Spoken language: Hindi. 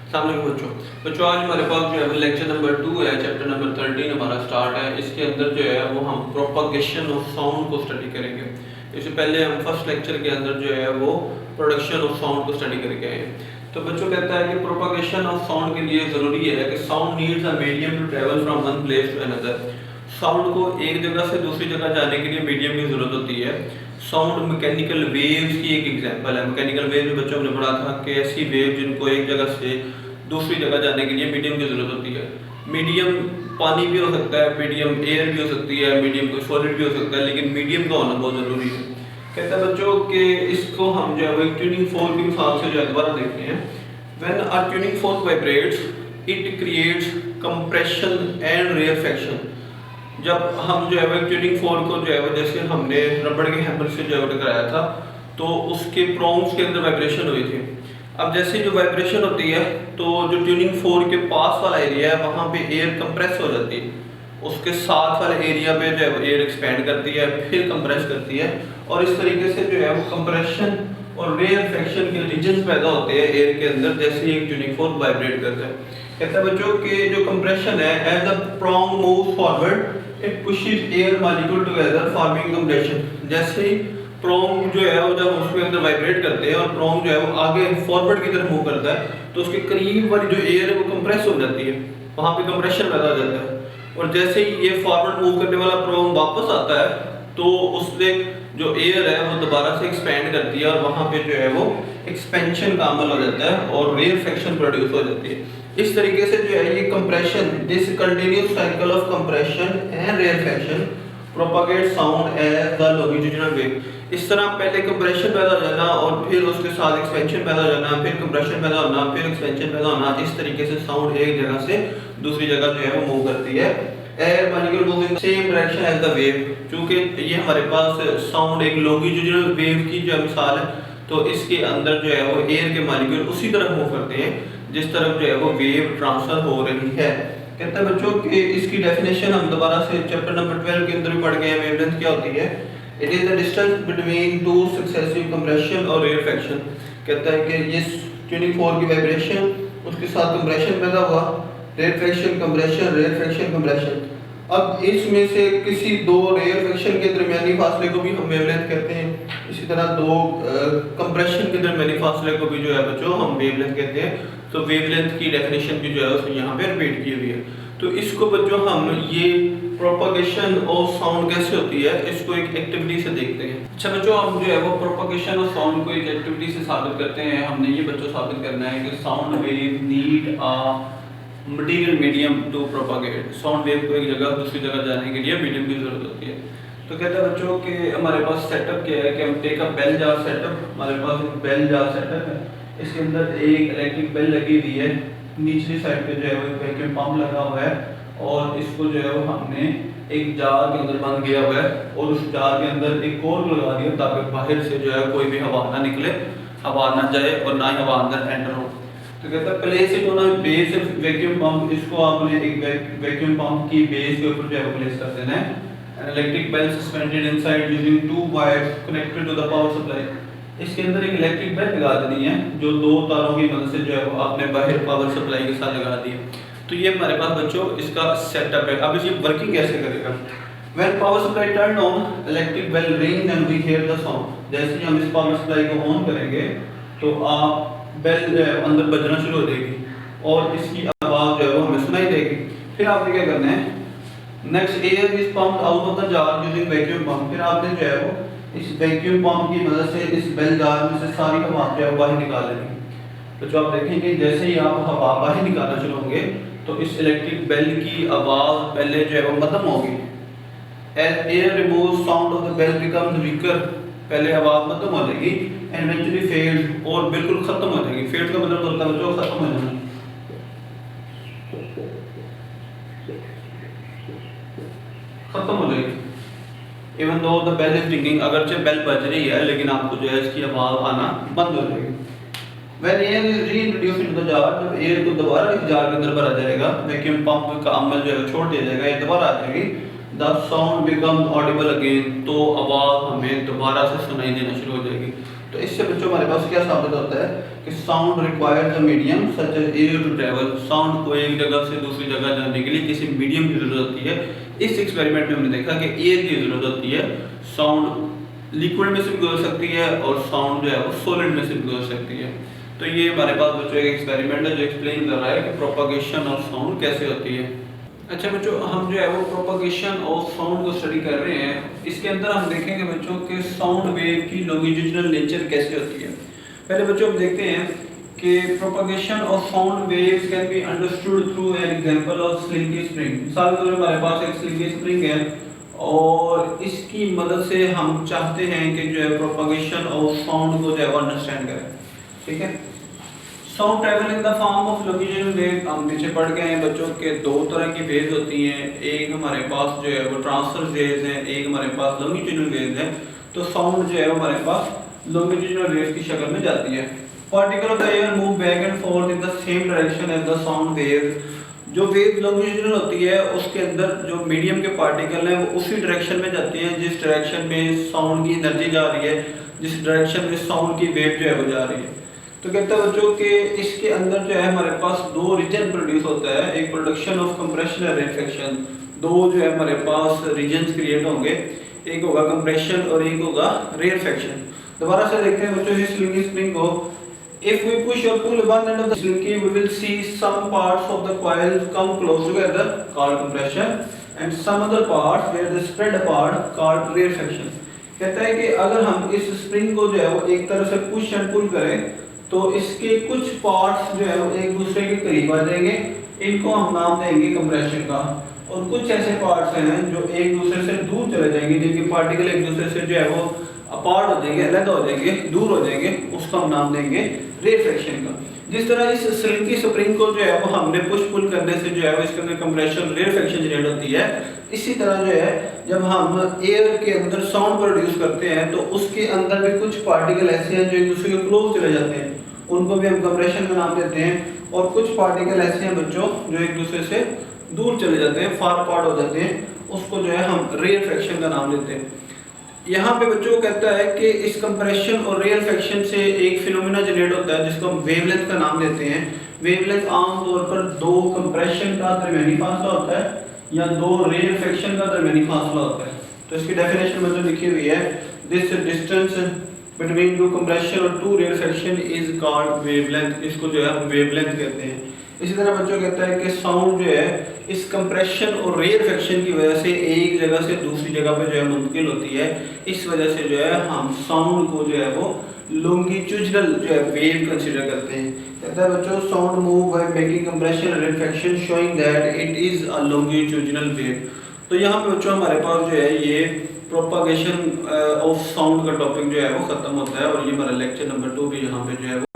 बच्चों आज हमारे पास जो है लेक्चर नंबर 2 है, चैप्टर नंबर 13 हमारा स्टार्ट है। इसके अंदर जो है वो हम प्रोपगेशन ऑफ साउंड को स्टडी करेंगे। इससे पहले हम फर्स्ट लेक्चर के अंदर जो है वो प्रोडक्शन ऑफ साउंड को स्टडी करके आए हैं। तो बच्चों कहता है कि प्रोपगेशन ऑफ साउंड के लिए ज़रूरी है कि sound needs a medium to travel from one place to another. Sound को एक जगह से दूसरी जगह जाने के लिए मीडियम की ज़रूरत होती है। साउंड मैकेनिकल वेव्स की एक एग्जांपल है। मैकेनिकल वेव में बच्चों ने पढ़ा था कि ऐसी वेव जिनको एक जगह से दूसरी जगह जाने के लिए मीडियम की ज़रूरत होती है। मीडियम पानी भी हो सकता है, मीडियम एयर भी हो सकती है, मीडियम कोई सॉलिड भी हो सकता है, लेकिन मीडियम का होना बहुत ज़रूरी है। कहता है बच्चों कि इसको हम जो है वो एक ट्यूनिंग फोर्क की मिसाल से जो है दोबारा देखते हैं। When a tuning fork vibrates it creates compression and rarefaction. जब हम जो है वो ट्यूनिंग फोर्क को जो है वो जैसे हमने रबड़ के हैमर से जो है टकराया था तो उसके प्रोंग्स के अंदर वाइब्रेशन हुई थी। अब जैसे जो वाइब्रेशन होती है तो जो ट्यूनिंग फोर्क के पास वाला एरिया है वहाँ पे एयर कंप्रेस हो जाती है, उसके साथ वाले एरिया पे जो है वो एयर एक्सपेंड करती है, फिर कंप्रेस करती है, और इस तरीके से जो है वो कंप्रेशन और रेयरफेक्शन के रीजन्स पैदा होते हैं एयर के अंदर जैसे ही एक ट्यूनिंग फोर्क वाइब्रेट करता है। कहता है बच्चों कि जो कंप्रेशन है as the prong moves forward it pushes air molecule together forming compression. जैसे ही प्रोंग जो है वो जब उसके अंदर वाइब्रेट करते हैं और प्रोंग जो है वो आगे फॉरवर्ड की तरफ मूव करता है तो उसके करीब वाली जो एयर है वो कंप्रेस हो जाती है, वहाँ पे कंप्रेशन पैदा हो जाता है। और जैसे ही ये फॉरवर्ड मूव करने वाला प्रोंग वापस आता है तो उससे जो एयर है वो दोबारा से एक्सपेंड करती है और वहाँ पे जो है वो एक्सपेंशन का अमल हो जाता है और रेयरफेक्शन प्रोड्यूस हो जाती है। इस तरीके से जो है ये compression, this continuous cycle of compression and rarefaction propagate sound as the longitudinal wave. इस तरह पहले कंप्रेशन पैदा हो जाना और फिर उसके साथ एक्सपेंशन पैदा हो जाना, फिर कंप्रेशन पैदा होना, फिर एक्सपेंशन पैदा होना, इस तरीके से साउंड एक जगह से दूसरी जगह जो है वो मूव करती है। Air molecule move in same direction as the wave. चूंकि ये हमारे पास साउंड एक लॉन्गिट्यूडिनल वेव की जो मिसाल है तो इसके अंदर जो है वो एयर के मॉलिक्यूल उसी तरफ मूव करते हैं जिस तरफ जो है वो वेव ट्रांसफर हो रही है। कहता है बच्चों कि इसकी डेफिनेशन हम दोबारा से चैप्टर नंबर 12 के अंदर भी पढ़ गए हैं। वेवलेंथ क्या होती है? It is the distance between two successive compression और रेयरफेक्शन। कहता है कि ये ट्यूनिंग फोर्क की वाइब्रेशन, उसके साथ कंप्रेशन पैदा हुआ, रेयरफेक्शन कंप्रेशन, रेयरफेक्शन कंप्रेशन। अब इसमें से किसी दो रेयरफेक्शन के दरमियानी फासले को भी हम वेवलेंथ कहते हैं, इसी तरह दो कंप्रेशन के दरमियानी फासले को भी जो है बच्चों हम वेवलेंथ कहते हैं। तो वेवलेंथ की डेफिनेशन भी जो है उसने यहाँ पे रिपीट की हुई है। तो इसको बच्चों हम ये प्रोपगेशन ऑफ साउंड कैसे होती है इसको एक एक्टिविटी से देखते हैं। अच्छा बच्चों, हम जो है वो प्रोपगेशन ऑफ साउंड को एक एक्टिविटी से साबित करते हैं। हमने ये बच्चों साबित करना है कि sound wave need a material medium to propagate. Sound wave को एक जगह दूसरी जगह जाने के लिए मीडियम की जरूरत होती है। तो कहता है बच्चों कि हमारे पास सेटअप क्या है कि हम take a bell jar setup. हमारे पास एक बेल जार सेटअप है, इसके अंदर एक इलेक्ट्रिक बेल लगी हुई है, निचली साइड पे जो है वो वैक्यूम पंप लगा हुआ है और इसको जो है वो हमने एक जार के अंदर बंद किया हुआ है और उस जार के अंदर एक कोर लगा दिया ताकि बाहर से जो है कोई भी हवा ना निकले, हवा ना जाए और ना ही हवा अंदर एंटर हो। तो कहता है place it on a base vacuum pump. इसको आपने एक वैक्यूम पंप की बेस के ऊपर जो है प्लेस कर देना है। An electric bell suspended inside using two wires connected to the power supply. इसके अंदर एक इलेक्ट्रिक बेल लगा देनी है जो दो तारों की मदद से जो है वो आपने बाहर पावर सप्लाई के साथ लगा दी है। तो ये हमारे पास बच्चों इसका सेटअप है। अब इसे वर्किंग कैसे करेगा? When power supply turned on, electric bell rings and we hear the sound। जैसे ही हम इस पावर सप्लाई को ऑन करेंगे तो आप बेल अंदर बजना शुरू हो जाएगी और इसकी आवाज़ जो है वो हमें सुनाई देगी। फिर आपने क्या करना है? Next air is pumped out of the jar using vacuum pump. फिर आपने जो है वो इस वैक्यूम पंप की मदद से इस बेल जार में से सारी हवा जो है बाहर निकाल लेंगे। तो जो आप देखेंगे जैसे ही आप हवा बाहर निकालना शुरू होंगे तो इस इलेक्ट्रिक बेल की आवाज़ पहले जो है वो मध्यम होगी। As air removes sound of the bell becomes weaker. पहले आवाज़ मध्यम हो जाएगी एंड इवेंचुअली फेड और बिल्कुल खत्म हो जाएगी। फेड का मतलब होता है बच्चों खत्म हो जाना, खत्म हो जाएगी। Even though the bell is ringing, अगरचे बेल बज रही है लेकिन आपको जो है इसकी आवाज़ आना बंद हो जाएगी। When air is reintroduced into the jar, जब एयर को दोबारा इस जार के अंदर भरा जाएगा, वैक्यूम पंप का अमल जो है छोड़ दिया जाएगा, ये दोबारा आ जाएगी। The sound becomes audible again, तो आवाज़ हमें दोबारा से सुनाई देना शुरू हो जाएगी। तो इससे बच्चों हमारे पास क्या साबित होता है कि sound requires a medium such as air to travel. Sound को एक जगह से दूसरी जगह जाने के लिए किसी मीडियम की जरूरत होती है। इस एक्सपेरिमेंट में हमने देखा कि एयर की जरूरत होती है। साउंड लिक्विड में से भी गुजर सकती है और साउंड जो है वो सॉलिड में से भी गुजर सकती है। तो ये हमारे पास बच्चों एक एक्सपेरिमेंट है जो एक्सप्लेन कर रहा है कि प्रोपगेशन ऑफ साउंड कैसे होती है। अच्छा बच्चों, हम जो है वो प्रोपगेशन ऑफ साउंड को स्टडी कर रहे हैं। इसके अंदर हम देखेंगे बच्चों कि साउंड वेव की लॉन्गिट्यूडिनल नेचर कैसे होती है। पहले बच्चों हम देखते हैं कि propagation of sound waves can be understood through an example of slinky spring. मिसाल के तौर पर हमारे पास एक स्लिंकी स्प्रिंग है और इसकी मदद से हम चाहते हैं कि जो है प्रोपगेशन ऑफ साउंड को जो है वो अंडरस्टैंड करें। ठीक है, sound travel in the form of longitudinal wave. हम पीछे पढ़ गए हैं बच्चों के दो तरह की वेव्स होती हैं। एक हमारे पास जो है वो ट्रांसवर्स वेव्स हैं, एक हमारे पास लॉन्गिट्यूडिनल वेव्स हैं। तो साउंड जो है वो हमारे पास लॉन्गिट्यूडिनल वेव्स की शक्ल में जाती है। Particle of the air move back and forth in the same direction as the sound wave. जो वेव लॉन्गिट्यूडिनल होती है उसके अंदर जो मीडियम के पार्टिकल हैं वो उसी डायरेक्शन में जाती हैं जिस डायरेक्शन में साउंड की एनर्जी जा रही है, जिस डायरेक्शन में साउंड की वेव जो है वो जा रही है। तो कहता है बच्चों कि इसके अंदर जो है हमारे पास दो रीजन प्रोड्यूस होता है, एक प्रोडक्शन ऑफ कंप्रेशन और रेफ्लेक्शन। दो जो है हमारे पास रीजन्स क्रिएट होंगे, एक होगा कंप्रेशन और एक होगा रेफ्लेक्शन। दोबारा से देखते हैं बच्चों इस स्लिंगी स्प्रिंग को। If we push or pull one end of the slinky, we will see some parts of the coils come close together, called compression, and some other parts where they spread apart, called rarefaction. कहता है कि अगर हम इस स्प्रिंग को जो है वो एक तरह से पुश एंड पुल करें तो इसके कुछ पार्ट्स जो है वो एक दूसरे के करीब आ जाएंगे, इनको हम नाम देंगे कंप्रेशन का। और कुछ ऐसे पार्ट्स हैं जो एक दूसरे से दूर चले जाएंगे, जिनके पार्टिकल एक दूसरे से जो है वो अपार्ट हो जाएंगे, अलग हो जाएंगे, दूर हो जाएंगे, उसका हम नाम देंगे रेफ्लेक्शन का। जिस तरह इस स्लिंकी स्प्रिंग को जो है वो हमने पुश पुल करने से जो है वो इसके अंदर कंप्रेशन रेफ्लेक्शन जनरेट होती है, इसी तरह जो है जब हम एयर के अंदर साउंड प्रोड्यूस करते हैं तो उसके अंदर भी कुछ पार्टिकल ऐसे हैं जो एक दूसरे के क्लोज चले जाते हैं, उनको भी हम कंप्रेशन का नाम देते हैं। और कुछ पार्टिकल ऐसे हैं बच्चों जो एक दूसरे से दूर चले जाते हैं, फार अपार्ट हो जाते हैं, उसको जो है हम रेफ्लेक्शन का नाम देते हैं। यहाँ पे बच्चों को कहता है कि इस कंप्रेशन और रेफ्लेक्शन से एक फिनोमेना जनरेट होता है जिसको हम वेवलेंथ का नाम देते हैं। वेवलेंथ आमतौर पर दो कंप्रेशन का दरमियानी फासला होता है या दो रेफ्लेक्शन का दरमियानी फासला होता है। तो इसकी डेफिनेशन में जो लिखी हुई है, this distance between two compression और two reflection is called wavelength. इसको जो है हम वेवलेंथ कहते हैं। इसी तरह बच्चों कहता है कि साउंड जो है इस कंप्रेशन और रेफ्लेक्शन की वजह से एक जगह से दूसरी जगह पे जो है मुंतकिल होती है। इस वजह से जो है हम साउंड को जो है वो लॉन्गिट्यूडिनल जो है वेव कंसीडर करते हैं। कहता है बच्चों sound move by making compression और reflection showing that it is a longitudinal wave. तो यहाँ पे बच्चों हमारे पास जो है ये प्रोपगेशन ऑफ साउंड का टॉपिक जो है वो खत्म होता है और ये हमारा लेक्चर नंबर 2 भी यहाँ पे जो है